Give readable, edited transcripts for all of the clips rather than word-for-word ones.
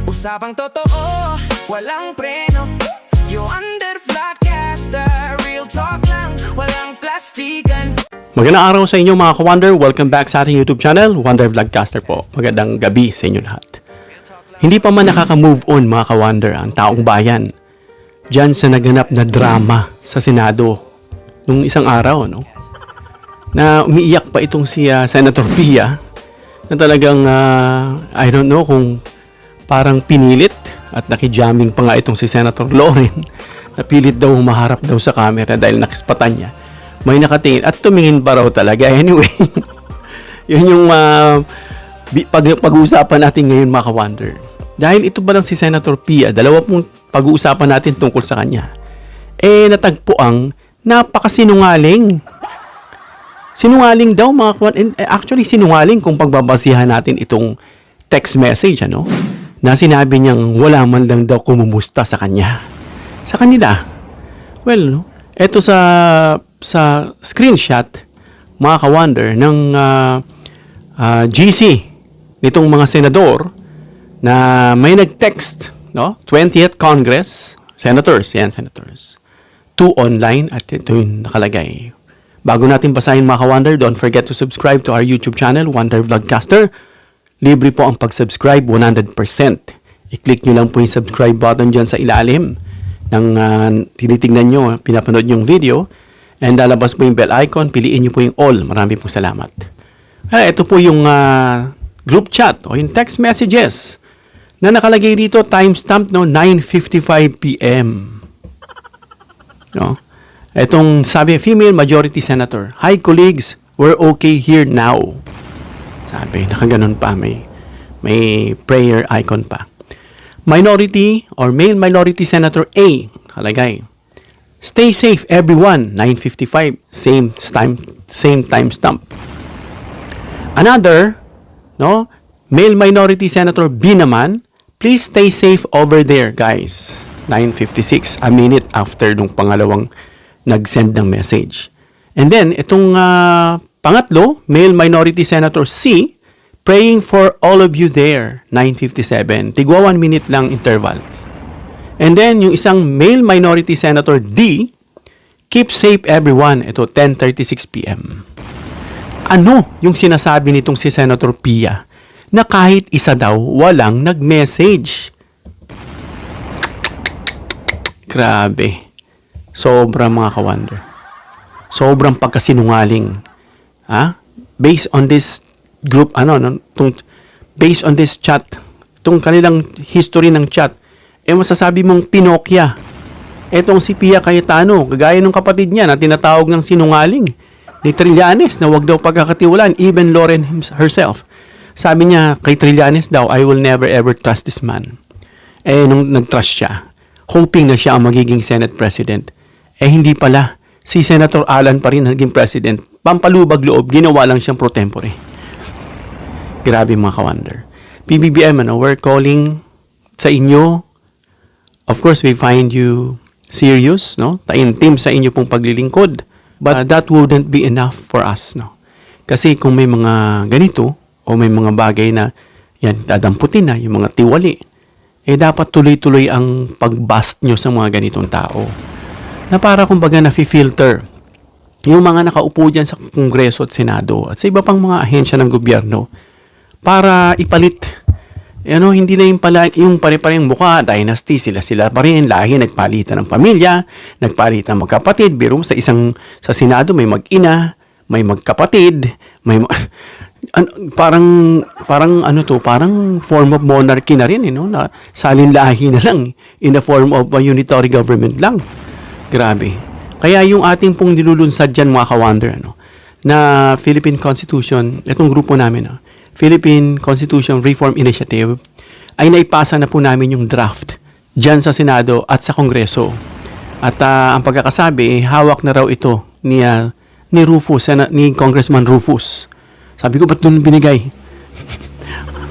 Usapang totoo, walang preno. You under Vlogcaster, real talk lang, walang plastikan. Magandang araw sa inyo mga ka-Wonder. Welcome back sa ating YouTube channel, Wonder Vlogcaster po. Magandang gabi sa inyo lahat. Hindi pa man nakaka-move on mga ka-Wonder ang taong bayan diyan sa naganap na drama sa Senado nung isang araw, no? Na umiiyak pa itong si Senator Pia na talagang I don't know kung parang pinilit at nakijamming pa nga itong si Senator Loren. Napilit daw humaharap daw sa camera dahil nakispatan niya. May nakatingin at tumingin pa raw talaga. Anyway, yun yung pag-uusapan natin ngayon mga ka-Wonder. Dahil ito ba lang si Senator Pia, dalawa pong pag-uusapan natin tungkol sa kanya. Natagpo ang napakasinungaling. Sinungaling daw mga ka-Wonder. Actually, sinungaling kung pagbabasihan natin itong text message, ano? Na sinabi niyang wala man lang daw kumumusta sa kanya. Sa kanila. Well, no? Ito sa screenshot, mga ka-Wonder, ng GC nitong mga senador na may nag-text, no? 20th Congress, senators, to online at ito yung nakalagay. Bago natin basahin mga ka-Wonder, don't forget to subscribe to our YouTube channel, Wonder Vlogcaster. Libre po ang pag-subscribe, 100%. I-click nyo lang po yung subscribe button dyan sa ilalim ng tinitingnan nyo, pinapanood yung video. And lalabas po yung bell icon, piliin nyo po yung all. Marami pong salamat. Ito po yung group chat o yung text messages na nakalagay dito, timestamp, no, 9:55 p.m. No? Itong sabi, female majority senator. Hi colleagues, we're okay here now. Sabi, nakaganon pa, may prayer icon pa. Minority or male minority senator A, kalagay. Stay safe everyone, 9:55, same timestamp. Another, no, male minority senator B naman, please stay safe over there, guys. 9:56, a minute after nung pangalawang nag-send ng message. And then, itong pangatlo, male minority senator C, praying for all of you there, 9:57. Tigwa 1 minute lang intervals. And then, yung isang male minority senator D, keep safe everyone. Ito, 10:36 p.m. Ano yung sinasabi nitong si Senator Pia na kahit isa daw walang nag-message? Grabe. Sobrang mga ka-Wonder. Sobrang pagkasinungaling. Based on this group, based on this chat, itong kanilang history ng chat, masasabi mong Pinokya. Etong si Pia Cayetano, kagaya ng kapatid niya na tinatawag ng sinungaling ni Trillanes na wag daw pagkakatiwalaan, even Loren herself. Sabi niya kay Trillanes daw, I will never ever trust this man. Nung nag-trust siya, hoping na siya ang magiging Senate President, hindi pala. Si Senator Alan pa rin naging president. Pampalubag loob, ginawa lang siyang pro tempore. Grabe mga ka-Wonder. PBBM, we're calling sa inyo. Of course, we find you serious, no? Taimtim sa inyo pong paglilingkod. But that wouldn't be enough for us, no? Kasi kung may mga ganito, o may mga bagay na yan, dadamputin na, yung mga tiwali, dapat tuloy-tuloy ang pag-bust nyo sa mga ganitong tao. Na para kumbaga na-filter yung mga nakaupo dyan sa Kongreso at Senado at sa iba pang mga ahensya ng gobyerno para ipalit. Hindi na yung pare-pareng mukha, dynasty, sila pa rin, lahi, nagpalitan ng pamilya, nagpalitan ng magkapatid, biro sa Senado may mag-ina, may magkapatid, parang form of monarchy na rin, na salin lahi na lang in the form of a unitary government lang. Grabe. Kaya yung ating pong nilulunsad dyan mga ka-Wonder, na Philippine Constitution, itong grupo namin, Philippine Constitution Reform Initiative, ay naipasa na po namin yung draft dyan sa Senado at sa Kongreso. At ang pagkakasabi, hawak na raw ito ni Rufus, ni Congressman Rufus. Sabi ko, ba't doon binigay?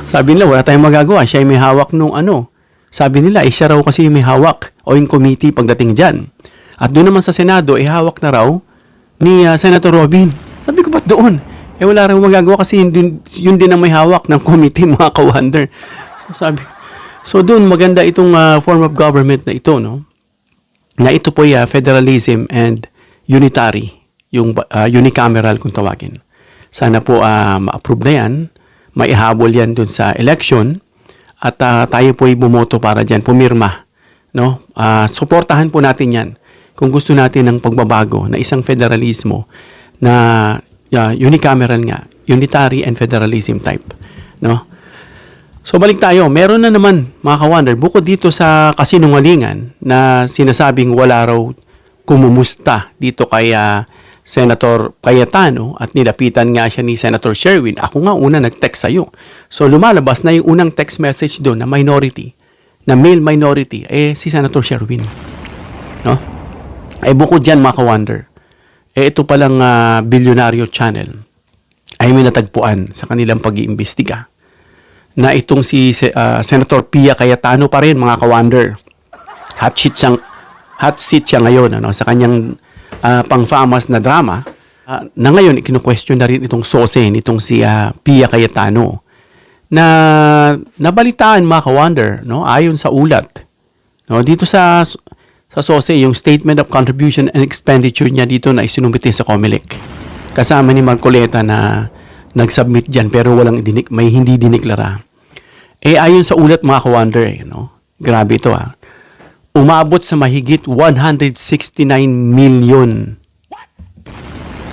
Sabi nila, wala tayong magagawa. Siya ay may hawak nung Sabi nila, siya raw kasi may hawak o yung committee pagdating dyan. At doon naman sa Senado, hawak na raw ni Senator Robin. Sabi ko, ba't doon? wala rin magagawa kasi yun din ang may hawak ng committee, mga ka-wonder. So doon maganda itong form of government na ito, no? Na ito po federalism and unitary, yung unicameral kung tawagin. Sana po ma-approve na yan, maihabol yan doon sa election, at tayo po ay bumoto para dyan, pumirma, no? Suportahan po natin yan kung gusto natin ng pagbabago na isang federalismo na unicameral nga, unitary and federalism type, no? So balik tayo, meron na naman mga ka-wonder, bukod dito sa kasinungalingan na sinasabing wala raw kumumusta dito kay Senator Cayetano at nilapitan nga siya ni Senator Sherwin. Ako nga una nag-text sa'yo. So lumalabas na yung unang text message doon na minority, na male minority, si Senator Sherwin. No? Bukod dyan mga ka-wonder, ito palang bilyonaryo channel ay may natagpuan sa kanilang pag-iimbestiga na itong si Senator Pia Cayetano pa rin, mga ka-wonder. Hot seat siya ngayon sa kanyang pang-famous na drama na ngayon kinu-question na rin itong sose nitong si Pia Cayetano na nabalitaan, mga ka-wonder, no, ayon sa ulat, no, dito sa SOSE, yung Statement of Contribution and Expenditure niya dito na isinumite sa COMELEC. Kasama ni Marcoleta na nag-submit dyan pero may hindi diniklara. Ayon sa ulat, mga ka-wonder, no? Grabe ito umabot sa mahigit 169 million.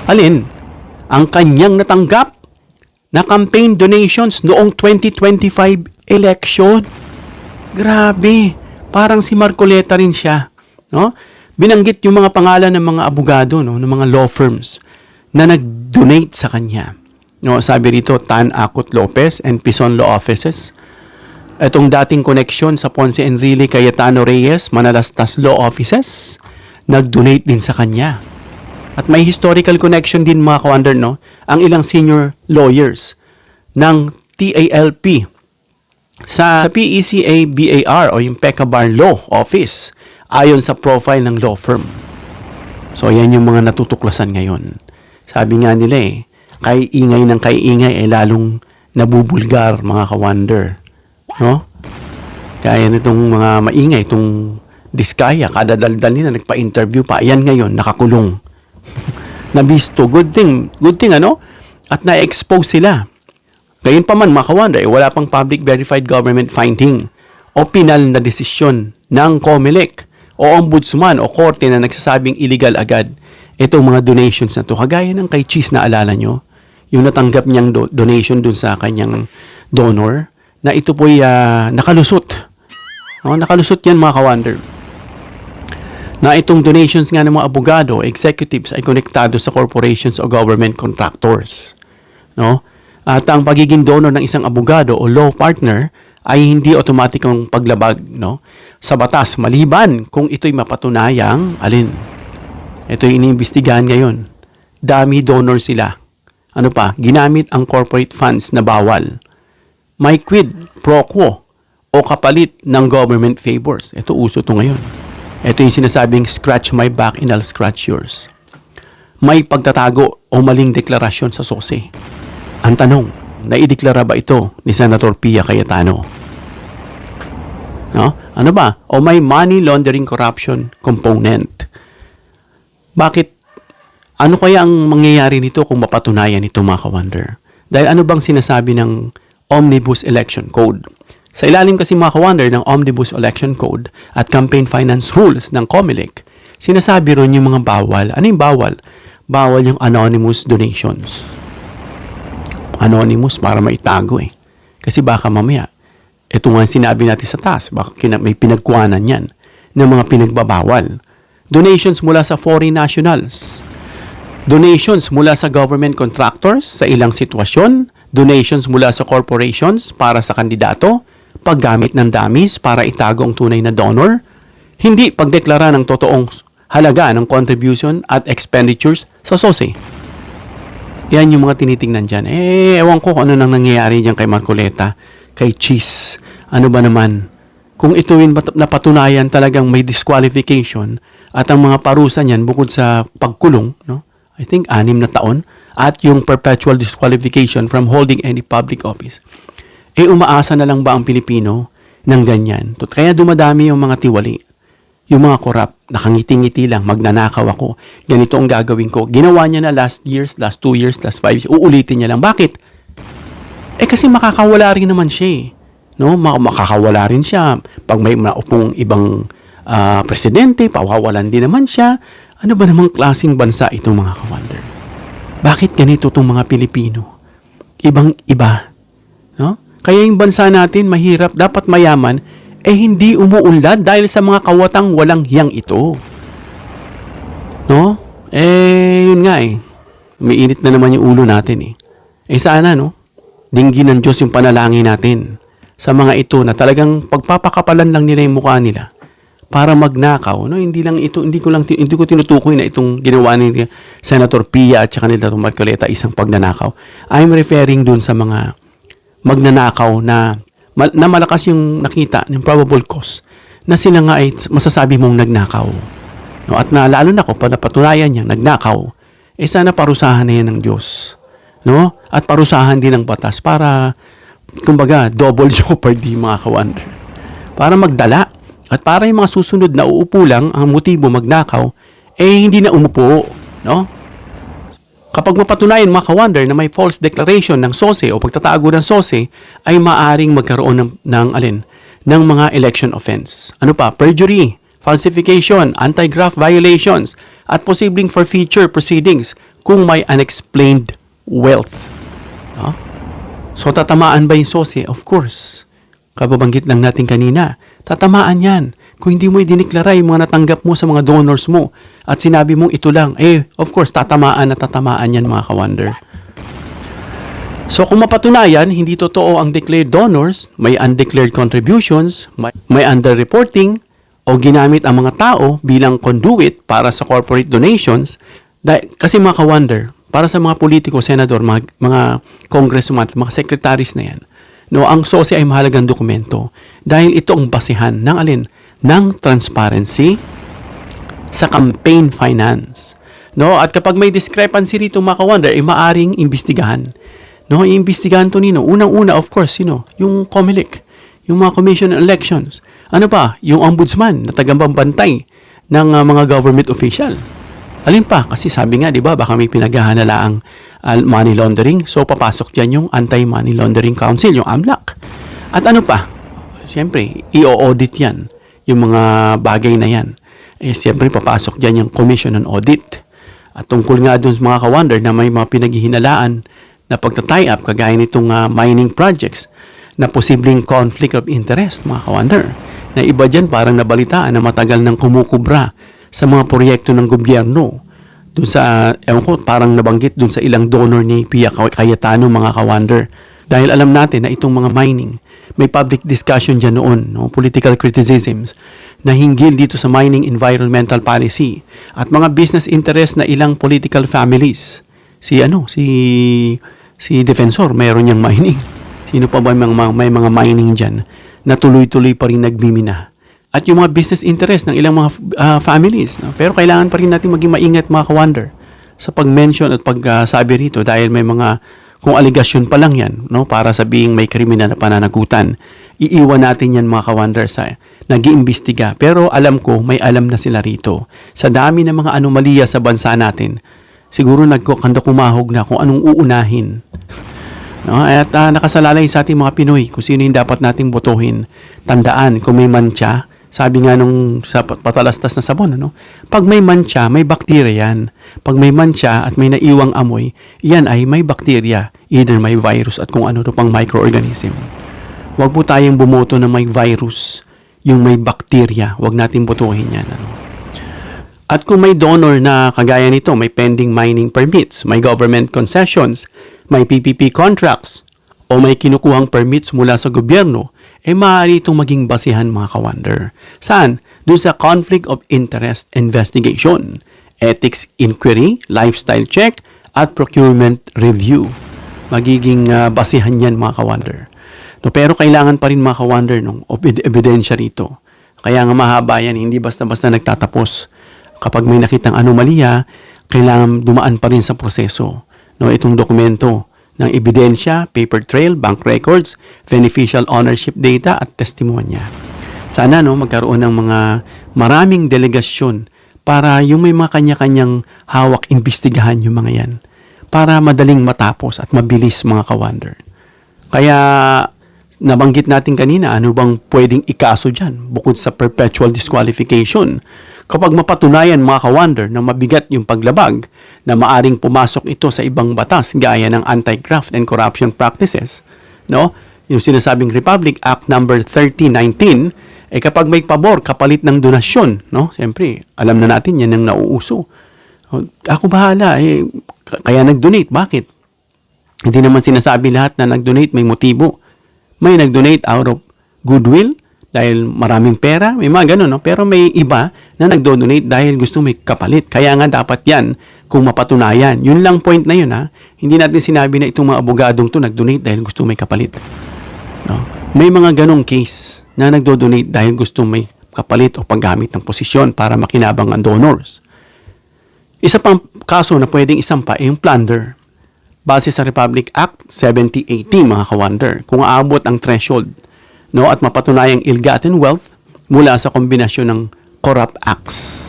Alin? Ang kanyang natanggap na campaign donations noong 2025 election. Grabe. Parang si Marcoleta rin siya. No? Binanggit yung mga pangalan ng mga abogado, no, ng mga law firms na nag-donate sa kanya. No, sabi rito, Tan Acot Lopez and Pison Law Offices. Itong dating connection sa Ponce Enrile Cayetano Reyes, Manalastas Law Offices, nag-donate din sa kanya. At may historical connection din, mga ka-wonder, no, ang ilang senior lawyers ng TALP sa PECA BAR o yung PECA Bar Law Office ayon sa profile ng law firm. So, yan yung mga natutuklasan ngayon. Sabi nga nila kay ingay ng kay ingay lalong nabubulgar, mga ka-wonder. No? Kaya nitong mga maingay, itong Diskaya, kadadaldal nila, nagpa-interview pa. Yan ngayon, nakakulong. Nabisto. Good thing, At na-expose sila. Gayun pa man, mga ka-wonder, wala pang public verified government finding o pinal na desisyon ng COMELEC o ombudsman o korte na nagsasabing illegal agad itong mga donations na to. Kagaya ng kay Cheese, na alala nyo, yung natanggap niyang donation dun sa kanyang donor, na ito po'y nakalusot. No? Nakalusot yan, mga ka-wonder. Na itong donations nga ng mga abogado, executives ay konektado sa corporations o government contractors. No? At ang pagiging donor ng isang abogado o law partner ay hindi otomatikong paglabag, no, sa batas, maliban kung ito'y mapatunayang alin. Ito'y iniimbestigahan ngayon. Dami donor sila. Ano pa? Ginamit ang corporate funds na bawal. May quid pro quo o kapalit ng government favors. Ito uso to ngayon. Ito yung sinasabing scratch my back and I'll scratch yours. May pagtatago o maling deklarasyon sa SOSE. Ang tanong, naideklara ba ito ni Senator Pia Cayetano? No? Ano ba? O may money laundering corruption component? Bakit? Ano kaya ang mangyayari nito kung mapatunayan ito, mga ka-wonder? Dahil ano bang sinasabi ng Omnibus Election Code? Sa ilalim kasi, mga ka-wonder, ng Omnibus Election Code at Campaign Finance Rules ng COMELEC, sinasabi ron yung mga bawal. Ano yung bawal? Bawal yung anonymous donations. Anonymous para maitago Kasi baka mamaya, ito nga sinabi natin sa taas, baka may pinagkuhanan yan ng mga pinagbabawal. Donations mula sa foreign nationals. Donations mula sa government contractors sa ilang sitwasyon. Donations mula sa corporations para sa kandidato. Paggamit ng dummies para itago ang tunay na donor. Hindi pagdeklara ng totoong halaga ng contribution at expenditures sa SOSE. Yan yung mga tinitingnan dyan. Ewan ko kung ano nang nangyayari dyan kay Marcoleta, kay Cheese. Ano ba naman? Kung ito yung napatunayan talagang may disqualification at ang mga parusa niyan bukod sa pagkulong, no, I think 6 na taon, at yung perpetual disqualification from holding any public office. Umaasa na lang ba ang Pilipino ng ganyan? Kaya dumadami yung mga tiwali, yung mga korap, nakangiti-ngiti lang, magnanakaw ako, ganito ang gagawin ko. Ginawa niya na last 2 years, last 5 years, uulitin niya lang. Bakit? Kasi makakawala rin naman siya eh. No? Makakawala rin siya. Pag may maupong ibang presidente, pawawalan din naman siya. Ano ba namang klaseng bansa itong mga ka-wonder? Bakit ganito itong mga Pilipino? Ibang-iba. No? Kaya yung bansa natin mahirap, dapat mayaman, hindi umuunlad dahil sa mga kawatang walang hiyang ito. No? Yun nga eh. Umiinit na naman yung ulo natin eh. Sana no? Dinggin ng Diyos yung panalangin natin sa mga ito na talagang pagpapakapalan lang nila yung mukha nila para magnakaw. No? Hindi ko tinutukoy na itong ginawa ni Senator Pia at saka nila Marcoleta isang pagnanakaw. I'm referring dun sa mga magnanakaw na malakas yung nakita ng probable cause na sila nga ay masasabi mong nagnakaw. No? At lalo na kung napatunayan niya nagnakaw, sana parusahan na yan ng Diyos. No? At parusahan din ng batas para, kumbaga, double jeopardy mga ka-wonder. Para magdala. At para yung mga susunod na uupo lang, ang motibo magnakaw, hindi na umupo. No? Kapag mapatunayan mga ka-wonder na may false declaration ng SOSE o pagtatago ng SOSE, ay maaring magkaroon ng mga election offense. Ano pa? Perjury, falsification, anti-graft violations, at posibleng forfeiture proceedings kung may unexplained wealth. No? So, tatamaan ba yung SOSE? Of course. Kababanggit lang natin kanina, tatamaan yan. Kung hindi mo idiniklara yung mga natanggap mo sa mga donors mo at sinabi mong ito lang, of course, tatamaan yan mga ka-wonder. So, kung mapatunayan, hindi totoo ang declared donors, may undeclared contributions, may underreporting, o ginamit ang mga tao bilang conduit para sa corporate donations, kasi mga ka-wonder, para sa mga politiko, senador, mga congressman, mga secretaries na yan, no, ang SOSE ay mahalagang dokumento dahil ito ang basehan ng transparency sa campaign finance. No, at kapag may discrepancy rito mga ka-wonder, maaring imbestigahan. No, iimbestigahan to nino. Unang-una, of course, yung COMELEC, yung mga Commission on Elections. Ano pa? Yung ombudsman na tagambantay ng mga government official. Alin pa? Kasi sabi nga, di ba, baka may pinaghahanalaang money laundering. So, papasok dyan yung Anti-Money Laundering Council, yung AMLAC. At ano pa? Siyempre, i-audit yan. Yung mga bagay na yan. Siyempre, papasok dyan yung Commission on Audit. At tungkol nga dun sa mga ka-wonder na may mga pinaghihinalaan na pagta-tie up, kagaya nitong mining projects, na posibleng conflict of interest, mga ka-wonder. Na iba dyan parang nabalitaan na matagal nang kumukubra sa mga proyekto ng gobyerno. Doon sa, parang nabanggit doon sa ilang donor ni Pia Cayetano, mga ka-wonder. Dahil alam natin na itong mga mining, may public discussion dyan noon, no? Political criticisms, na hinggil dito sa mining environmental policy at mga business interest na ilang political families. Si Defensor, mayroon niyang mining. Sino pa ba may mga mining dyan na tuloy-tuloy pa rin nagmimina? At yung mga business interest ng ilang mga families. No? Pero kailangan pa rin natin maging maingat mga ka-wonder sa pag-mention at pagsabi rito dahil may mga, kung aligasyon pa lang yan, no? Para sabihing may kriminal na pananagutan, iiwan natin yan mga ka-wonder sa nag-iimbestiga. Pero alam ko, may alam na sila rito. Sa dami ng mga anomalya sa bansa natin, siguro kumahog na kung anong uunahin. No? At nakasalalay sa ating mga Pinoy kung sino yung dapat nating botohin. Tandaan, kung may mantsa, sabi nga nung sa patalastas na sabon, pag may mantsa, may bakterya yan. Pag may mantsa at may naiwang amoy, yan ay may bakterya. Either may virus at kung ano pang microorganism. Huwag po tayong bumoto na may virus, yung may bakterya. Huwag natin botohin yan. At kung may donor na kagaya nito, may pending mining permits, may government concessions, may PPP contracts, o may kinukuhang permits mula sa gobyerno, maaari itong maging basihan mga ka-wonder. Saan? Doon sa conflict of interest investigation, ethics inquiry, lifestyle check, at procurement review. Magiging basihan yan mga ka-wonder. No, pero kailangan pa rin mga ka-wonder ng ebidensya rito. Kaya nga mahaba yan, hindi basta-basta nagtatapos. Kapag may nakitang anomalya, kailangan dumaan pa rin sa proseso, no, itong dokumento ng ebidensya, paper trail, bank records, beneficial ownership data at testimonya. Sana no magkaroon ng mga maraming delegasyon para yung may mga kanya-kanyang hawak imbestigahan yung mga yan para madaling matapos at mabilis mga ka-wonder. Kaya nabanggit natin kanina, ano bang pwedeng ikaso dyan bukod sa perpetual disqualification? Kapag mapatunayan mga ka-wonder na mabigat yung paglabag na maaring pumasok ito sa ibang batas gaya ng Anti-Graft and Corruption Practices, no? Yung sinasabing Republic Act number 3019, kapag may pabor kapalit ng donasyon, no? Siyempre, alam na natin yan ang nauuso. Ako bahala, kaya nag-donate. Bakit? Hindi naman sinasabi lahat na nag-donate may motibo. May nag-donate out of goodwill, dahil maraming pera, may mga ganun, no? Pero may iba na nagdo-donate dahil gusto may kapalit. Kaya nga dapat yan kung mapatunayan. Yun lang point na yun, ha? Hindi natin sinabi na itong mga abogadong to nag-donate dahil gusto may kapalit. No? May mga ganong case na nagdo-donate dahil gusto may kapalit o paggamit ng posisyon para makinabang ang donors. Isa pang kaso na pwedeng isampa ay yung plunder. Base sa Republic Act 7018, mga ka-wonder, kung aabot ang threshold, no, at mapatunayang ill-gotten wealth mula sa kombinasyon ng corrupt acts.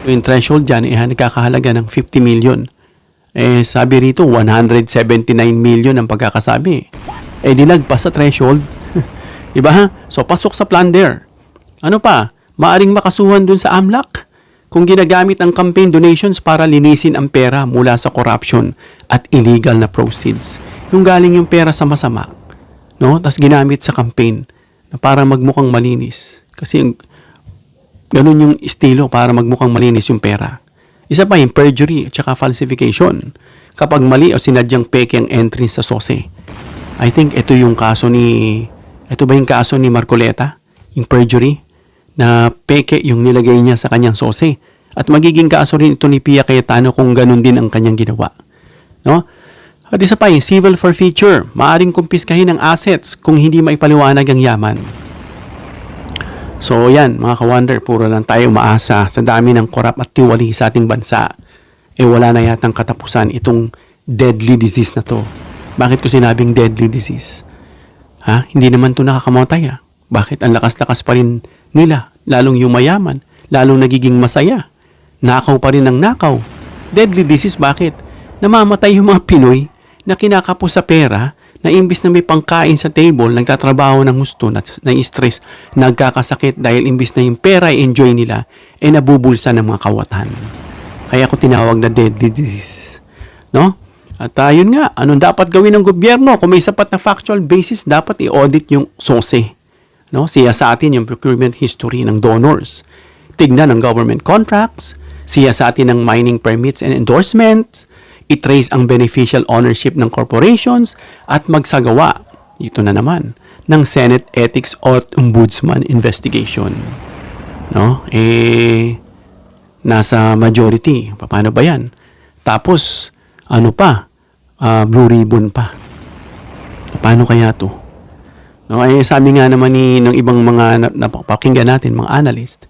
Yung threshold dyan, nagkakahalaga ng 50 million. Sabi rito, 179 million ang pagkakasabi. Dilagpas sa threshold. Diba ha? So, pasok sa plunder. Ano pa? Maaring makasuhan dun sa AMLAC kung ginagamit ang campaign donations para linisin ang pera mula sa corruption at illegal na proceeds. Yung galing yung pera sa masama, no? Tas ginamit sa campaign na para magmukhang malinis. Kasi ganun yung estilo para magmukhang malinis yung pera. Isa pa yung perjury at saka falsification. Kapag mali o sinadyang peke ang entry sa SOSE. I think ito yung kaso ito ba yung kaso ni Marcoleta? Yung perjury? Na peke yung nilagay niya sa kanyang SOSE. At magiging kaso rin ito ni Pia Cayetano kung ganun din ang kanyang ginawa. No? At isa pa yung civil forfeiture. Maaring kumpiskahin ang assets kung hindi maipaliwanag ang yaman. So yan, mga ka-wonder, puro lang tayo umaasa sa dami ng korap at tiwali sa ating bansa. Wala na yatang katapusan itong deadly disease na to. Bakit ko sinabing deadly disease? Hindi naman to nakakamatay. Bakit? Ang lakas-lakas pa rin nila. Lalong yumayaman. Lalong nagiging masaya. Nakaw pa rin ng nakaw. Deadly disease, bakit? Namamatay yung mga Pinoy na kinakapos sa pera na imbis na may pangkain sa table, nagtatrabaho ng gusto, na stress, nagkakasakit dahil imbis na yung pera i-enjoy nila, nabubulsa ng mga kawatan. Kaya ako tinawag na deadly disease. No? At yun nga, anong dapat gawin ng gobyerno? Kung may sapat na factual basis, dapat i-audit yung SOSE. No? Siya sa atin yung procurement history ng donors. Tignan ng government contracts, siya sa atin ng mining permits and endorsements, i-trace ang beneficial ownership ng corporations at magsagawa, ito na naman, ng Senate Ethics or Ombudsman investigation. No? Nasa majority. Paano ba yan? Tapos, ano pa? Blue ribbon pa. Paano kaya to? No, sabi nga naman ng ibang mga napakinggan natin, mga analyst,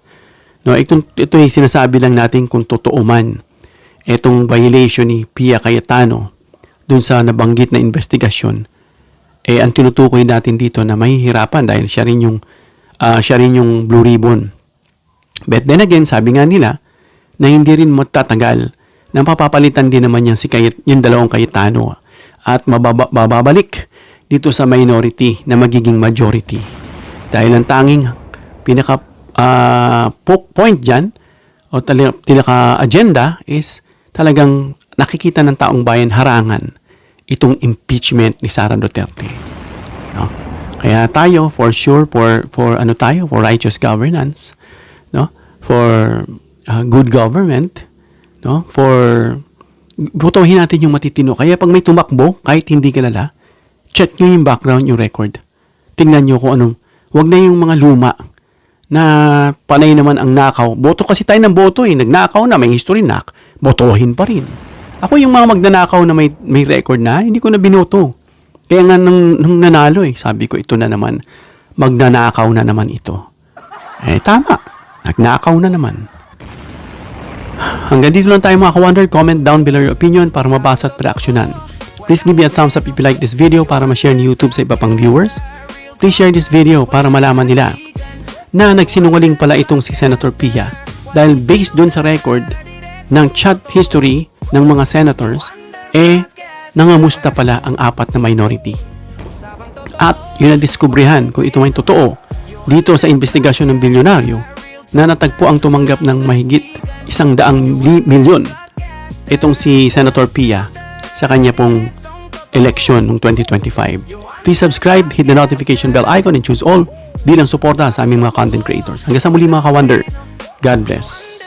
no, ito yung sinasabi lang natin kung totoo man itong violation ni Pia Cayetano dun sa nabanggit na investigasyon, ang tinutukoy natin dito na mahihirapan dahil siya rin yung blue ribbon. But then again, sabi nga nila na hindi rin matatagal na mapapalitan din naman yung dalawang Cayetano at mababalik dito sa minority na magiging majority. Dahil ang tanging pinaka point dyan o talaga agenda is talagang nakikita ng taong bayan harangan itong impeachment ni Sara Duterte. No? Kaya tayo for sure for righteous governance, no? For good government, no? For botohin natin yung matitino. Kaya pag may tumakbo kahit hindi kilala, check nyo yung background, yung record. Tingnan nyo kung anong, wag na yung mga luma na panay naman ang nakaw. Boto kasi tayo ng boto nagnakaw na, may history botohin pa rin. Ako yung mga magnanakaw na may record na, hindi ko na binoto. Kaya nga nung nanalo sabi ko ito na naman, magnanakaw na naman ito. Tama, nagnakaw na naman. Hanggang dito lang tayo mga ka-wonder. Comment down below your opinion para mabasa at reaksyonan. Please give me a thumbs up if you like this video para ma-share ni YouTube sa iba pang viewers. Please share this video para malaman nila na nagsinungaling pala itong si Senator Pia dahil based dun sa record ng chat history ng mga senators, nangamusta pala ang 4 na minority. At yun ang diskubrihan kung ito may totoo dito sa investigasyon ng bilyonaryo na natagpo ang tumanggap ng mahigit 100 milyon itong si Senator Pia sa kanya pong election noong 2025. Please subscribe, hit the notification bell icon and choose all bilang suporta sa aming mga content creators. Hanggang sa muli mga ka-wonder. God bless.